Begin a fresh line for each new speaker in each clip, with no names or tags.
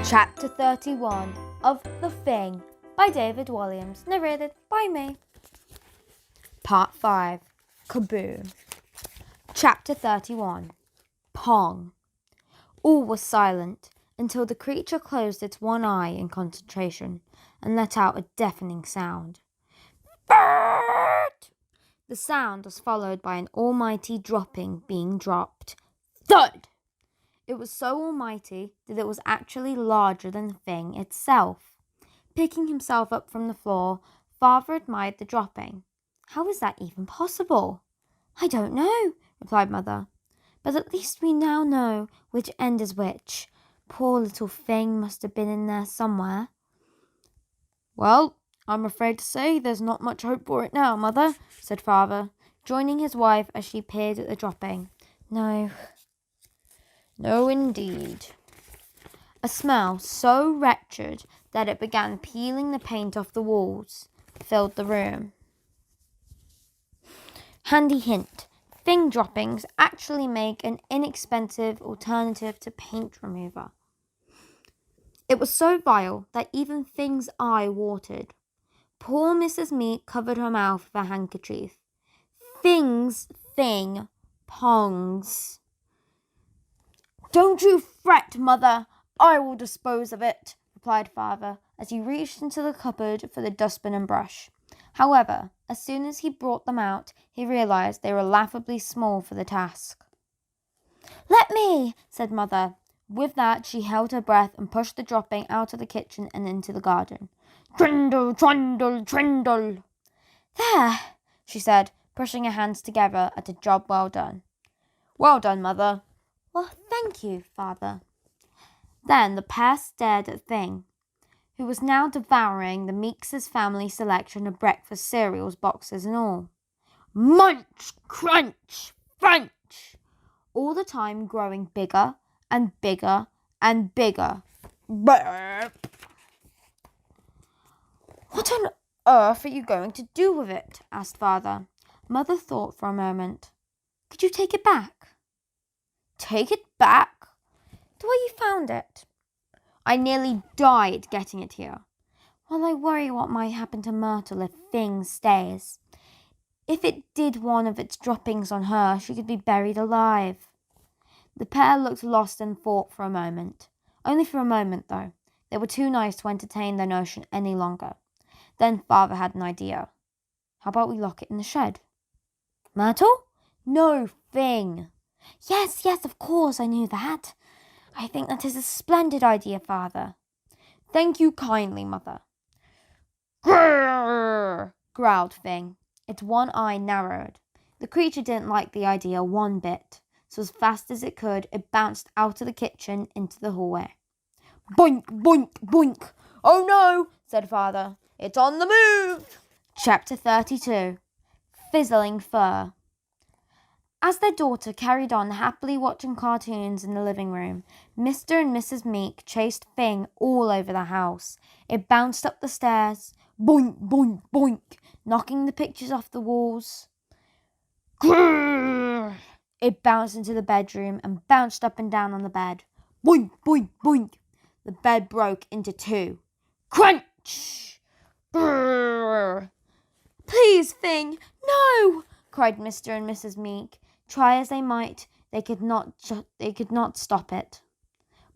Chapter 31 of The Fing by David Walliams, narrated by me. Part 5. Kaboom. Chapter 31. Pong. All was silent until the creature closed its one eye in concentration and let out a deafening sound. Bird! The sound was followed by an almighty dropping being dropped. Thud! It was so almighty that it was actually larger than the thing itself. Picking himself up from the floor, Father admired the dropping. How was that even possible? I don't know, replied Mother. But at least we now know which end is which. Poor little thing must have been in there somewhere. Well, I'm afraid to say there's not much hope for it now, Mother, said Father, joining his wife as she peered at the dropping. No, indeed. A smell so wretched that it began peeling the paint off the walls filled the room. Handy hint. Fing droppings actually make an inexpensive alternative to paint remover. It was so vile that even Fing's eye watered. Poor Mrs Meek covered her mouth with a handkerchief. Fing's thing. Pongs. Don't you fret, Mother. I will dispose of it, replied Father, as he reached into the cupboard for the dustbin and brush. However, as soon as he brought them out, he realized they were laughably small for the task. Let me, said Mother. With that, she held her breath and pushed the dropping out of the kitchen and into the garden. Trindle, trundle, trindle. There, she said, pushing her hands together at a job well done. Well done, Mother. Well, thank you, Father. Then the pair stared at Fing, who was now devouring the Meeks' family selection of breakfast cereals, boxes and all. Munch, crunch, crunch! All the time growing bigger and bigger and bigger. Burp! What on earth are you going to do with it? Asked Father. Mother thought for a moment. Could you take it back? Take it back? The way you found it. I nearly died getting it here. Well, I worry what might happen to Myrtle if Fing stays. If it did one of its droppings on her, she could be buried alive. The pair looked lost in thought for a moment. Only for a moment, though. They were too nice to entertain the notion any longer. Then Father had an idea. How about we lock it in the shed? Myrtle? No, Fing. Yes, of course, I knew that. I think that is a splendid idea, Father. Thank you kindly, Mother. Grrr! Growled Fing. Its one eye narrowed. The creature didn't like the idea one bit, so as fast as it could, it bounced out of the kitchen into the hallway. Boink, boink, boink. Oh no, said Father. It's on the move. Chapter 32. Fizzling Fur. As their daughter carried on happily watching cartoons in the living room, Mr. and Mrs. Meek chased Fing all over the house. It bounced up the stairs, boink, boink, boink, knocking the pictures off the walls. Grrr! It bounced into the bedroom and bounced up and down on the bed. Boink, boink, boink. The bed broke into two. Crunch! Grrr! Please, Fing, no! Cried Mr. and Mrs. Meek. Try as they might, they could not stop it.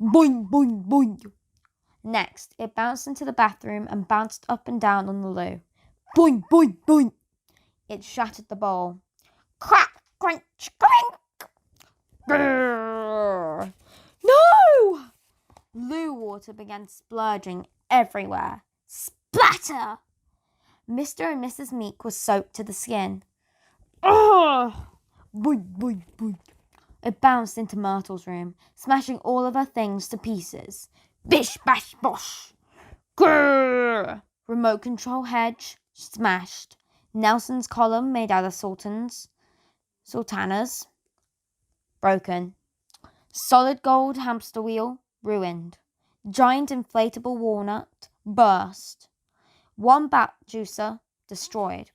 Boing, boing, boing. Next, it bounced into the bathroom and bounced up and down on the loo. Boing, boing, boing. It shattered the bowl. Crack, crunch, clink. Grrr. No! Loo water began splurging everywhere. Splatter! Mr. and Mrs. Meek were soaked to the skin. Ugh! Boink, boink, boink. It bounced into Myrtle's room, smashing all of her things to pieces. Bish, bash, bosh. Grrr! Remote control hedge, smashed. Nelson's column made out of sultanas, broken. Solid gold hamster wheel, ruined. Giant inflatable walnut, burst. Wombat juicer, destroyed.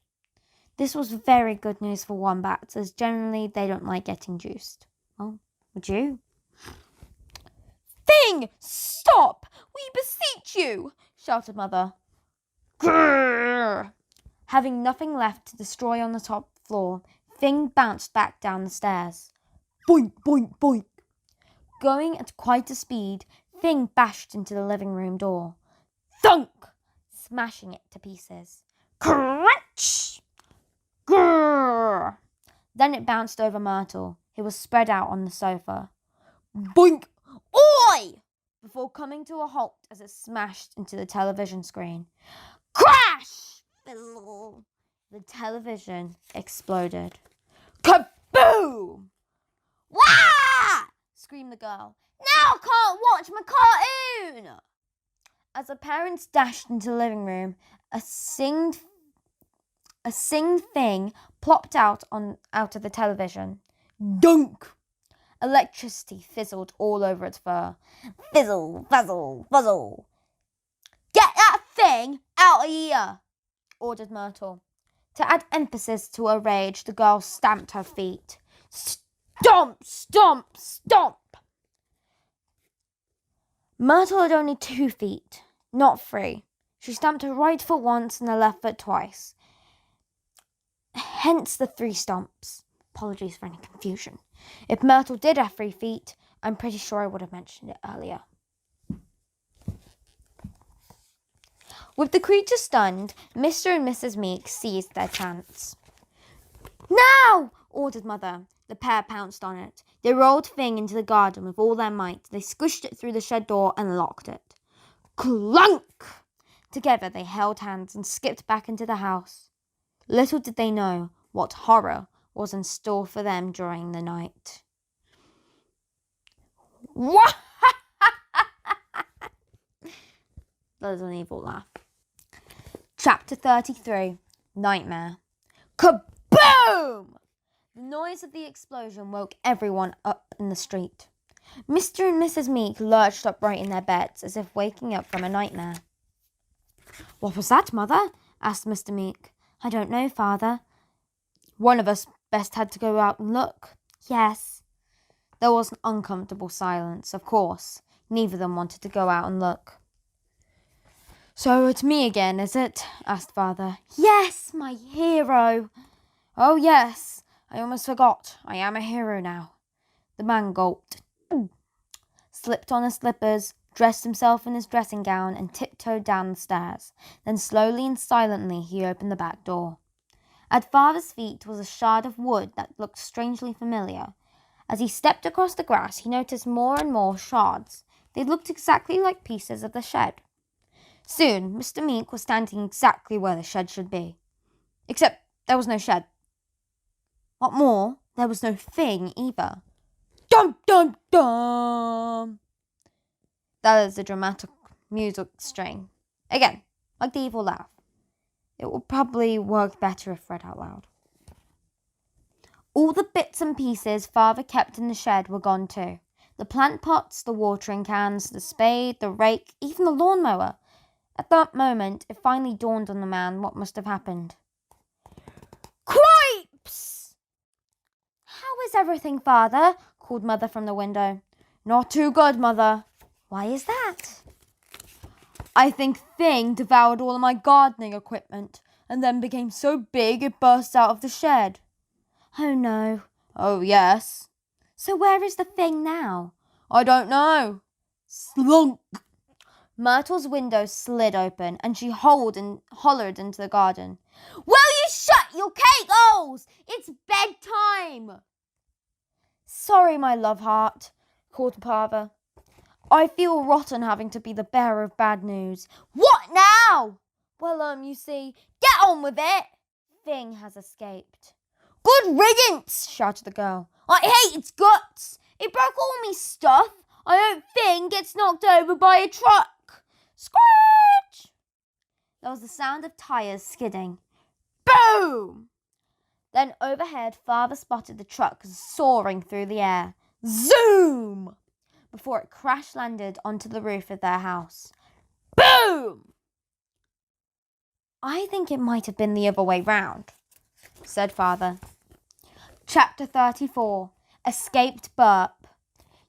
This was very good news for wombats, as generally they don't like getting juiced. Well, would you? Fing, stop! We beseech you, shouted Mother. Grrr! Having nothing left to destroy on the top floor, Fing bounced back down the stairs. Boink, boink, boink. Going at quite a speed, Fing bashed into the living room door. Thunk! Smashing it to pieces. Crunch! Grrr! Then it bounced over Myrtle, who was spread out on the sofa. Boink! Oi! Before coming to a halt as it smashed into the television screen. Crash! Fizzle! The television exploded. Kaboom! Wah! Screamed the girl. Now I can't watch my cartoon! As the parents dashed into the living room, a singed thing plopped out of the television. Dunk! Electricity fizzled all over its fur. Fizzle, fuzzle, fuzzle. Get that thing out of here, ordered Myrtle. To add emphasis to her rage, the girl stamped her feet. Stomp, stomp, stomp. Myrtle had only 2 feet, not 3. She stamped her right foot once and her left foot twice. Hence the 3 stomps. Apologies for any confusion. If Myrtle did have 3 feet, I'm pretty sure I would have mentioned it earlier. With the creature stunned, Mr. and Mrs. Meek seized their chance. Now! Ordered Mother. The pair pounced on it. They rolled Fing into the garden with all their might. They squished it through the shed door and locked it. Clunk! Together they held hands and skipped back into the house. Little did they know what horror was in store for them during the night. What? That is an evil laugh. Chapter 33. Nightmare. Kaboom! The noise of the explosion woke everyone up in the street. Mr. and Mrs. Meek lurched upright in their beds as if waking up from a nightmare. What was that, Mother? Asked Mr. Meek. I don't know, Father. One of us best had to go out and look. Yes. There was an uncomfortable silence, of course. Neither of them wanted to go out and look. So it's me again, is it? Asked Father. Yes, my hero. Oh, yes. I almost forgot. I am a hero now. The man gulped, slipped on his slippers, dressed himself in his dressing gown, and tiptoed down the stairs. Then slowly and silently he opened the back door. At Father's feet was a shard of wood that looked strangely familiar. As he stepped across the grass, he noticed more and more shards. They looked exactly like pieces of the shed. Soon, Mr. Meek was standing exactly where the shed should be. Except there was no shed. What more, there was no Fing either. Dum, dum, dum! That is a dramatic music string. Again, like the evil laugh. It will probably work better if read out loud. All the bits and pieces Father kept in the shed were gone too. The plant pots, the watering cans, the spade, the rake, even the lawnmower. At that moment, it finally dawned on the man what must have happened. Cripes! How is everything, Father? Called Mother from the window. Not too good, Mother. Why is that? I think Fing devoured all of my gardening equipment and then became so big it burst out of the shed. Oh, no. Oh, yes. So where is the Fing now? I don't know. Slunk. Myrtle's window slid open and she hollered into the garden. Will you shut your cake holes? It's bedtime. Sorry, my love heart, called Father. I feel rotten having to be the bearer of bad news. What now? Well, you see, get on with it. Fing has escaped. Good riddance, shouted the girl. I hate its guts. It broke all me stuff. I hope Fing gets knocked over by a truck. Scratch! There was the sound of tires skidding. Boom! Then overhead, Father spotted the truck soaring through the air. Zoom! Before it crash-landed onto the roof of their house. Boom! I think it might have been the other way round, said Father. Chapter 34. Escaped Burp.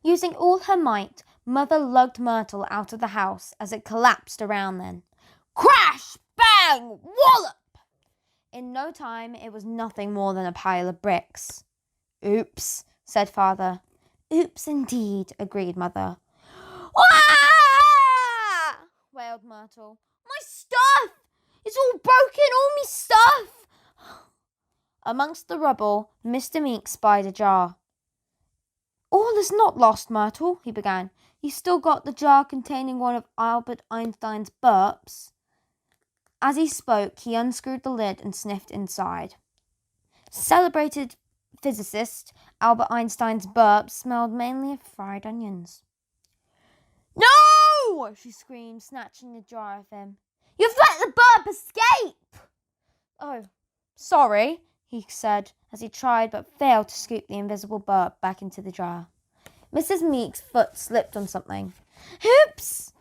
Using all her might, Mother lugged Myrtle out of the house as it collapsed around them. Crash! Bang! Wallop! In no time, it was nothing more than a pile of bricks. Oops, said Father. Oops, indeed, agreed Mother. Ah! Wailed Myrtle. My stuff! It's all broken, all me stuff! Amongst the rubble, Mr. Meek spied a jar. All is not lost, Myrtle, he began. You still got the jar containing one of Albert Einstein's burps. As he spoke, he unscrewed the lid and sniffed inside. Celebrated physicist Albert Einstein's burps smelled mainly of fried onions. No! She screamed, snatching the jar off him. You've let the burp escape! Oh, sorry, he said as he tried but failed to scoop the invisible burp back into the jar. Mrs. Meek's foot slipped on something. Oops!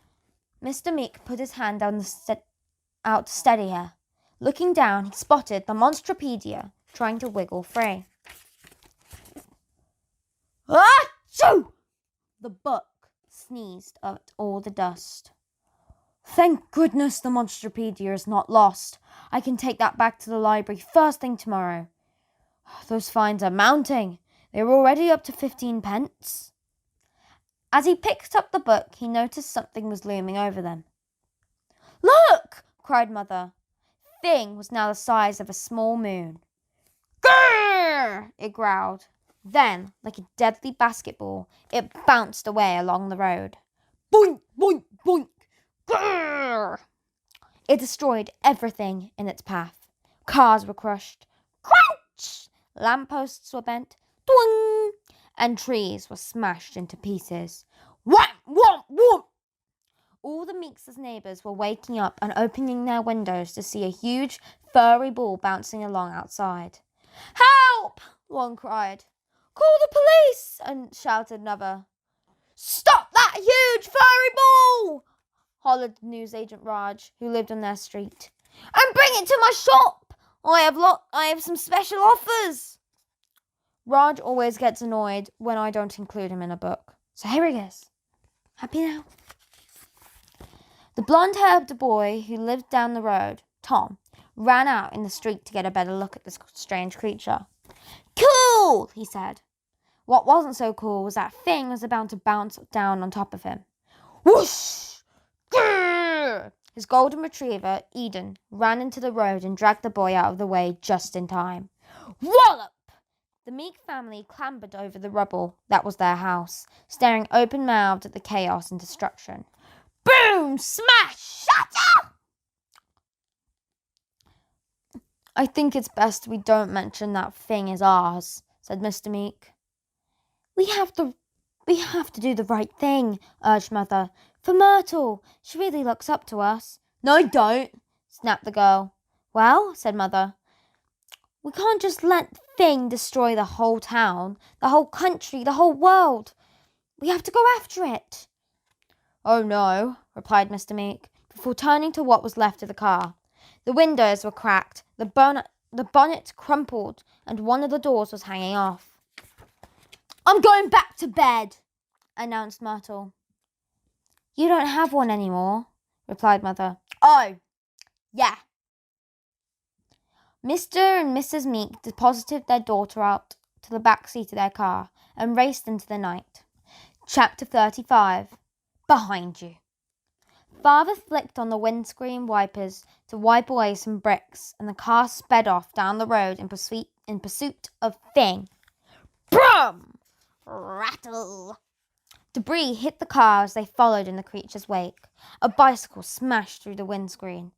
Mr. Meek put his hand out to steady her. Looking down, he spotted the Monsterpedia trying to wiggle free. Achoo! The book sneezed at all the dust. Thank goodness the Monsterpedia is not lost. I can take that back to the library first thing tomorrow. Those fines are mounting. They're already up to 15 pence. As he picked up the book, he noticed something was looming over them. Look! Cried Mother. Fing was now the size of a small moon. Grrr! It growled. Then, like a deadly basketball, it bounced away along the road. Boink, boink, boink. Grrr! It destroyed everything in its path. Cars were crushed. Crunch! Lampposts were bent. Twing! And trees were smashed into pieces. Wham! Wham! Wham! All the Meeks' neighbours were waking up and opening their windows to see a huge, furry ball bouncing along outside. Help! One cried. Call the police! And shouted another. Stop that huge, furry ball! Hollered the newsagent Raj, who lived on their street. And bring it to my shop! I have some special offers. Raj always gets annoyed when I don't include him in a book. So here he is. Happy now? The blonde-haired boy who lived down the road, Tom, ran out in the street to get a better look at this strange creature. Cool, he said. What wasn't so cool was that Fing was about to bounce down on top of him. Whoosh! Grrr! His golden retriever, Eden, ran into the road and dragged the boy out of the way just in time. Wallop! The Meek family clambered over the rubble that was their house, staring open-mouthed at the chaos and destruction. Boom! Smash! Shatter! I think it's best we don't mention that Fing is ours, said Mr. Meek. We have to do the right thing, urged Mother. For Myrtle, she really looks up to us. No, I don't, snapped the girl. Well, said Mother, we can't just let Fing destroy the whole town, the whole country, the whole world. We have to go after it. Oh no, replied Mr. Meek, before turning to what was left of the car. The windows were cracked, the bonnet crumpled, and one of the doors was hanging off. I'm going back to bed, announced Myrtle. You don't have one anymore, replied Mother. Oh, yeah. Mr. and Mrs. Meek deposited their daughter out to the back seat of their car and raced into the night. Chapter 35. Behind you. Father flicked on the windscreen wipers to wipe away some bricks, and the car sped off down the road in pursuit of Fing. Brum! Rattle! Debris hit the car as they followed in the creature's wake. A bicycle smashed through the windscreen.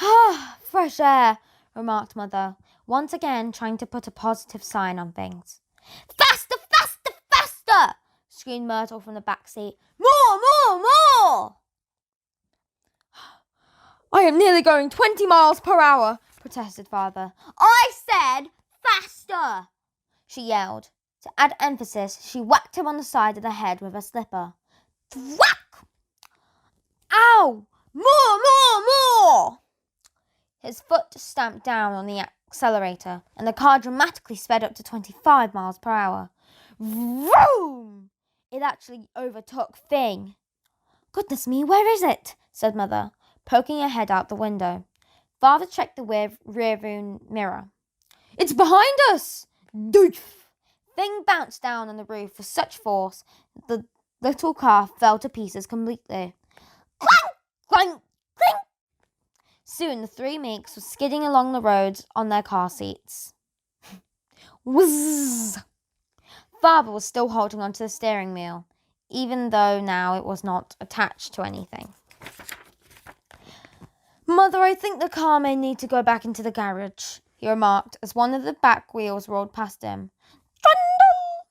Ah, fresh air, remarked Mother, once again trying to put a positive sign on things. Faster, faster, faster! Screamed Myrtle from the back seat. More, more, more! I am nearly going 20 miles per hour, protested Father. I said faster, she yelled. To add emphasis, she whacked him on the side of the head with her slipper. Thwack! Ow! More, more, more! His foot stamped down on the accelerator, and the car dramatically sped up to 25 miles per hour. Vroom! It it actually overtook Fing. "Goodness me, where is it?" said Mother, poking her head out the window. Father checked the rear-view mirror. "It's behind us!" Doof! Fing bounced down on the roof with such force that the little car fell to pieces completely. Clank! Clank! Clink! Soon the three Meeks were skidding along the road on their car seats. Whizz! Father was still holding onto the steering wheel, even though now it was not attached to anything. "Mother, I think the car may need to go back into the garage," he remarked as one of the back wheels rolled past him. Trundle!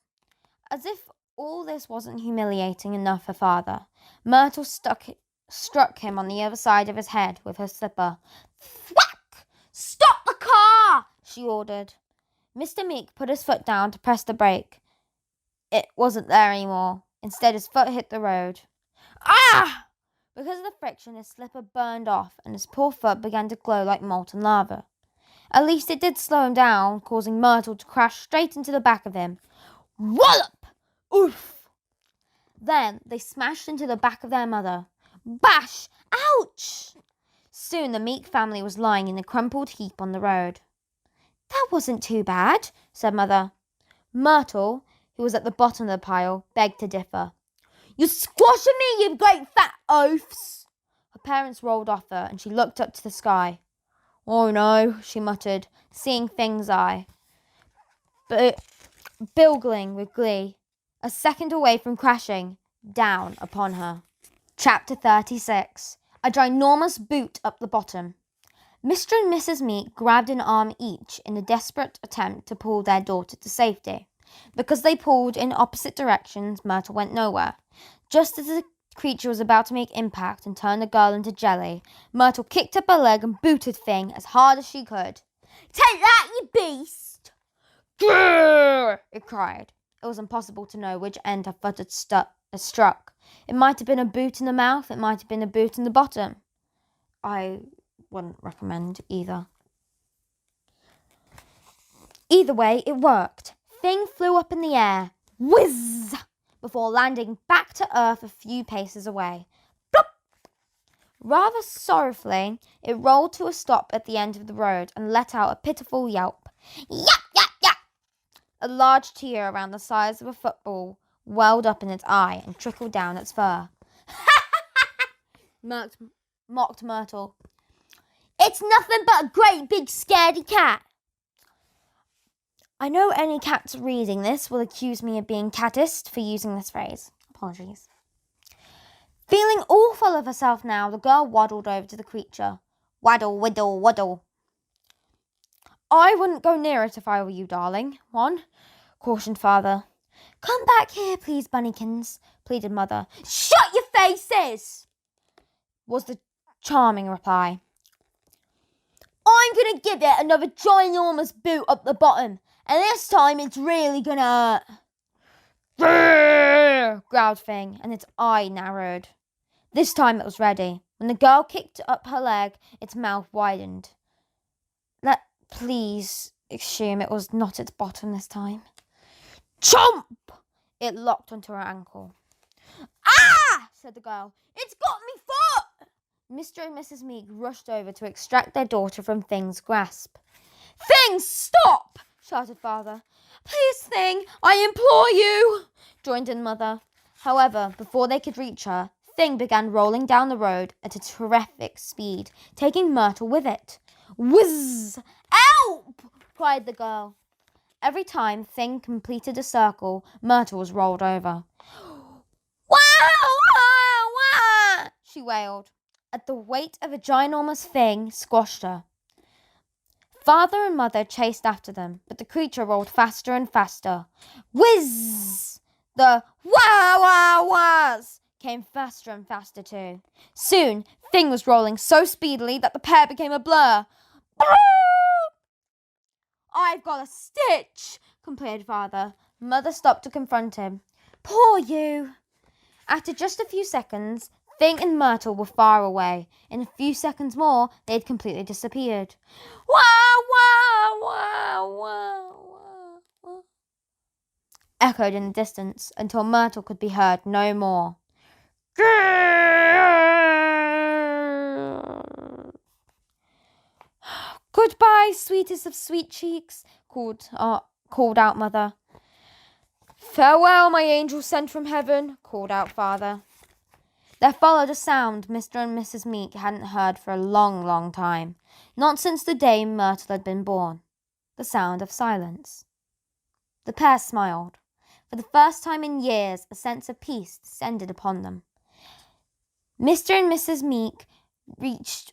As if all this wasn't humiliating enough for Father, Myrtle struck him on the other side of his head with her slipper. Thwack! "Stop the car!" she ordered. Mr. Meek put his foot down to press the brake. It wasn't there anymore. Instead, his foot hit the road. Ah! Because of the friction, his slipper burned off, and his poor foot began to glow like molten lava. At least it did slow him down, causing Myrtle to crash straight into the back of him. Wallop! Oof! Then they smashed into the back of their mother. Bash! Ouch! Soon the Meek family was lying in a crumpled heap on the road. "That wasn't too bad," said Mother. Myrtle, who was at the bottom of the pile, begged to differ. "You're squashing me, you great fat oafs!" Her parents rolled off her, and she looked up to the sky. "Oh no," she muttered, seeing Fing's eye, bugling with glee, a second away from crashing down upon her. Chapter 36. A ginormous boot up the bottom. Mr. and Mrs. Meek grabbed an arm each in a desperate attempt to pull their daughter to safety. Because they pulled in opposite directions, Myrtle went nowhere. Just as the creature was about to make impact and turn the girl into jelly, Myrtle kicked up her leg and booted Fing as hard as she could. "Take that, you beast!" "Grrr!" it cried. It was impossible to know which end her foot had struck. It might have been a boot in the mouth, it might have been a boot in the bottom. I wouldn't recommend either. Either way, it worked. Fing flew up in the air, whizz, before landing back to earth a few paces away. Plop! Rather sorrowfully, it rolled to a stop at the end of the road and let out a pitiful yelp. Yap, yap, yap! A large tear around the size of a football welled up in its eye and trickled down its fur. mocked Myrtle. "It's nothing but a great big scaredy cat." I know any cats reading this will accuse me of being catist for using this phrase. Apologies. Feeling all full of herself now, the girl waddled over to the creature. Waddle, widdle, waddle. "I wouldn't go near it if I were you, darling one," cautioned Father. "Come back here, please, Bunnykins," pleaded Mother. "Shut your faces!" was the charming reply. "I'm going to give it another ginormous boot up the bottom, and this time it's really going to hurt." "Grrr!" growled Fing, and its eye narrowed. This time it was ready. When the girl kicked up her leg, its mouth widened. Please assume it was not its bottom this time. Chomp! It locked onto her ankle. "Ah!" said the girl. "It's got me foot!" Mr. and Mrs. Meek rushed over to extract their daughter from Fing's grasp. "Fing, stop!" shouted Father. "Please, Fing, I implore you," joined in Mother. However, before they could reach her, Fing began rolling down the road at a terrific speed, taking Myrtle with it. Whizz! "Help!" cried the girl. Every time Fing completed a circle, Myrtle was rolled over. "Wow! Wow! Wow!" she wailed. At the weight of a ginormous Fing squashed her. Father and Mother chased after them, but the creature rolled faster and faster. Whizz! The wow wow wows came faster and faster too. Soon, Fing was rolling so speedily that the pair became a blur. "I've got a stitch," complained Father. Mother stopped to confront him. "Poor you." After just a few seconds, Fing and Myrtle were far away. In a few seconds more, they had completely disappeared. Wow, wow, wow, wow, wow. echoed in the distance until Myrtle could be heard no more. Goodbye, sweetest of sweet cheeks, called out Mother. Farewell, my angel sent from heaven, called out Father. There followed a sound Mr. and Mrs. Meek hadn't heard for a long, long time, not since the day Myrtle had been born. The sound of silence. The pair smiled. For the first time in years, a sense of peace descended upon them. Mr. Meek reached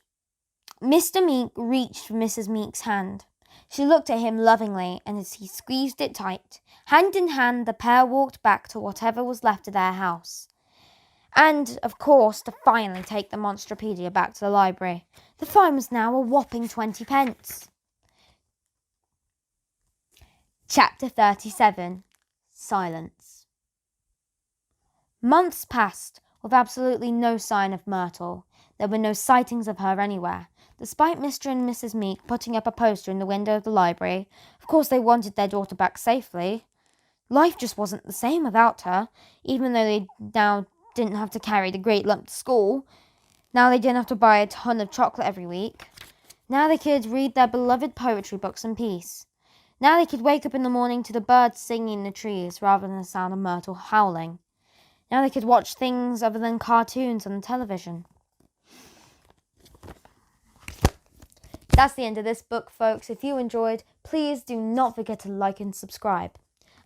for Mrs. Meek's hand. She looked at him lovingly, and as he squeezed it tight, hand in hand, the pair walked back to whatever was left of their house. And, of course, to finally take the Monsterpedia back to the library. The fine was now a whopping 20 pence. Chapter 37. Silence. Months passed, with absolutely no sign of Myrtle. There were no sightings of her anywhere, despite Mr. and Mrs. Meek putting up a poster in the window of the library. Of course they wanted their daughter back safely. Life just wasn't the same without her, even though they now didn't have to carry the great lump to school. Now they didn't have to buy a ton of chocolate every week. Now they could read their beloved poetry books in peace. Now they could wake up in the morning to the birds singing in the trees rather than the sound of Myrtle howling. Now they could watch things other than cartoons on the television. That's the end of this book, folks. If you enjoyed, please do not forget to like and subscribe.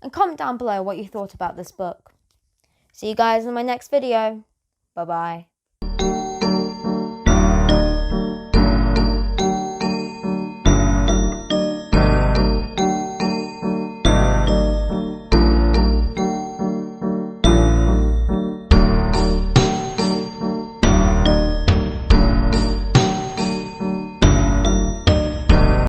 And comment down below what you thought about this book. See you guys in my next video. Bye-bye.